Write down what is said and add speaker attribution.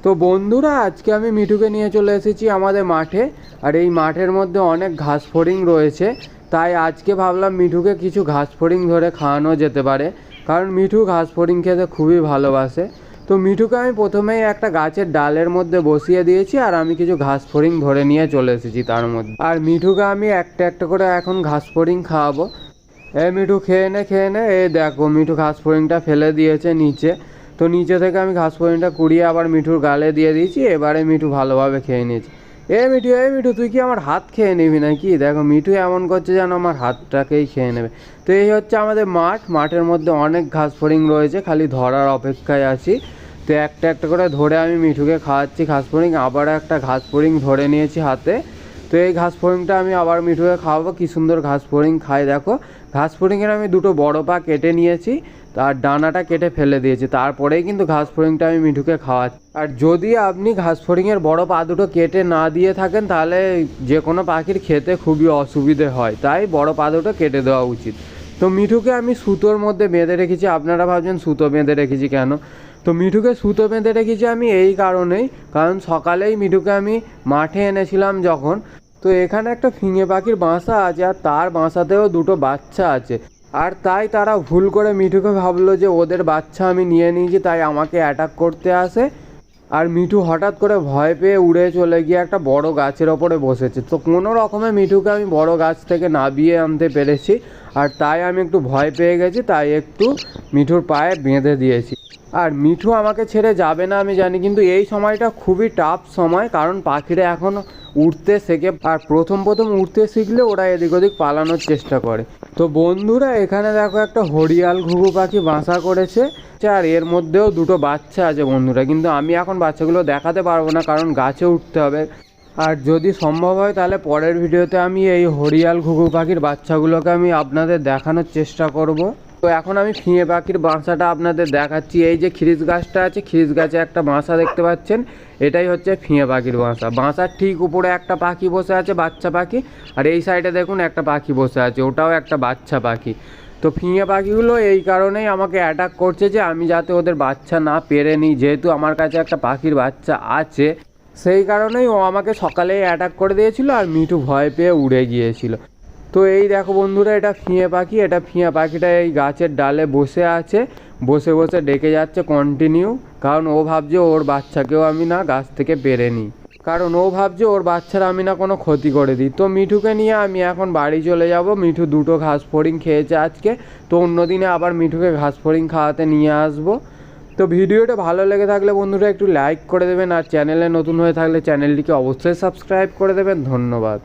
Speaker 1: তো বন্ধুরা আজকে আমি মিঠুকে নিয়ে চলে এসেছি আমাদের মাঠে। আর এই মাঠের মধ্যে অনেক ঘাস ফড়িং রয়েছে, তাই আজকে ভাবলাম মিঠুকে কিছু ঘাস ফড়িং ধরে খাওয়ানো যেতে পারে, কারণ মিঠু ঘাস ফড়িং খেতে খুবই ভালোবাসে। তো মিঠুকে আমি প্রথমেই একটা গাছের ডালের মধ্যে বসিয়ে দিয়েছি, আর আমি কিছু ঘাস ফড়িং ধরে নিয়ে চলে এসেছি তার মধ্যে। আর মিঠুকে আমি একটা একটা করে এখন ঘাস ফড়িং খাওয়াবো। মিঠু খেয়ে নে। দেখো মিঠু ঘাস ফড়িংটা ফেলে দিয়েছে নিচে। তো নিচে থেকে আমি ঘাস ফড়িংটা কুড়িয়ে আবার মিঠুর গালে দিয়ে দিয়েছি। এবারে মিঠু ভালোভাবে খেয়ে নিয়েছে। মিঠু তুই কি আমার হাত খেয়ে নিবি নাকি? দেখো মিঠু এমন করছে যেন আমার হাতটাকেই খেয়ে নেবে। তো এই হচ্ছে আমাদের মাঠের মধ্যে অনেক ঘাস ফড়িং রয়েছে, খালি ধরার অপেক্ষায় আছি। তো একটা একটা করে ধরে আমি মিঠুকে খাওয়াচ্ছি ঘাস ফড়িং। আবার একটা ঘাস ফড়িং ধরে নিয়েছি হাতে। তো এই ঘাস ফড়িংটা আমি আবার মিঠুকে খাওয়াবো। কি সুন্দর ঘাস ফড়িং খায় দেখো। ঘাস ফড়িংয়ের আমি দুটো বড় পা কেটে নিয়েছি, তার ডানাটা কেটে ফেলে দিয়েছি, তারপরেই কিন্তু ঘাস ফড়িংটা আমি মিঠুকে খাওয়াচ্ছি। আর যদি আপনি ঘাস ফড়িংয়ের বড় পা দুটো কেটে না দিয়ে থাকেন, তাহলে যে কোনো পাখির খেতে খুবই অসুবিধে হয়, তাই বড় পা দুটো কেটে দেওয়া উচিত। তো মিঠুকে আমি সুতোর মধ্যে বেঁধে রেখেছি। আপনারা ভাবছেন সুতো বেঁধে রেখেছি কেন? তো মিঠুকে সুতো বেঁধে রেখেছি আমি এই কারণেই, কারণ সকালেই মিঠুকে আমি মাঠে এনেছিলাম যখন, তো এখানে একটা ফিঙে পাখির বাসা আছে, আর তার বাসাতেও দুটো বাচ্চা আছে। আর তাই তারা ভুল করে মিঠুকে ভাবলো যে ওদের বাচ্চা আমি নিয়ে নিয়েছি, তাই আমাকে অ্যাটাক করতে আসে। আর মিঠু হঠাৎ করে ভয় পেয়ে উড়ে চলে গিয়ে একটা বড় গাছের ওপরে বসেছে। তো কোনো রকমে মিঠুকে আমি বড় গাছ থেকে নামিয়ে আনতে পেরেছি, আর তাই আমি একটু ভয় পেয়ে গেছি, তাই একটু মিঠুর পায়ে বেঁধে দিয়েছি। আর মিঠু আমাকে ছেড়ে যাবে না আমি জানি, কিন্তু এই সময়টা খুবই টাফ সময়, কারণ পাখিরা এখন উড়তে শেখে। আর প্রথম উড়তে শিখলে ওরা এদিক ওদিক পালানোর চেষ্টা করে। তো বন্ধুরা এখানে দেখো একটা হরিয়াল ঘুঘু পাখি বাসা করেছে, আর এর মধ্যেও দুটো বাচ্চা আছে বন্ধুরা, কিন্তু আমি এখন বাচ্চাগুলো দেখাতে পারবো না, কারণ গাছে উঠতে হবে। আর যদি সম্ভব হয় তাহলে পরের ভিডিওতে আমি এই হরিয়াল ঘুঘু পাখির বাচ্চাগুলোকে আমি আপনাদের দেখানোর চেষ্টা করব। তো এখন আমি ফিঙে পাখির বাসাটা আপনাদের দেখাচ্ছি। এই যে খিরিস গাছটা আছে, খিরিস গাছে একটা বাসা দেখতে পাচ্ছেন, এটাই হচ্ছে ফিঙে পাখির বাসা। বাসার ঠিক উপরে একটা পাখি বসে আছে, বাচ্চা পাখি। আর এই সাইডে দেখুন একটা পাখি বসে আছে, ওটাও একটা বাচ্চা পাখি। তো ফিঙে পাখিগুলো এই কারণেই আমাকে অ্যাটাক করছে যে আমি যাতে ওদের বাচ্চা না পেরে নিই, যেহেতু আমার কাছে একটা পাখির বাচ্চা আছে, সেই কারণেই ও আমাকে সকালেই অ্যাটাক করে দিয়েছিল, আর মিঠু ভয় পেয়ে উড়ে গিয়েছিল। তো এই দেখো বন্ধুরা, এটা ফিঙে পাখি। এটা ফিঙে পাখিটা এই গাছের ডালে বসে আছে, বসে বসে ডেকে যাচ্ছে কন্টিনিউ, কারণ ও ভাবছে ওর বাচ্চাকেও আমি না গাছ থেকে পেরে নিই, কারণ ও ভাবছে ওর বাচ্চারা আমি না কোনো ক্ষতি করে দিই। তো মিঠুকে নিয়ে আমি এখন বাড়ি চলে যাব। মিঠু দুটো ঘাস ফড়িং খেয়েছে আজকে, তো অন্যদিনে আবার মিঠুকে ঘাস ফড়িং খাওয়াতে নিয়ে আসবো। তো ভিডিওটা ভালো লেগে থাকলে বন্ধুরা একটু লাইক করে দেবেন, আর চ্যানেলে নতুন হয়ে থাকলে চ্যানেলটিকে অবশ্যই সাবস্ক্রাইব করে দেবেন। ধন্যবাদ।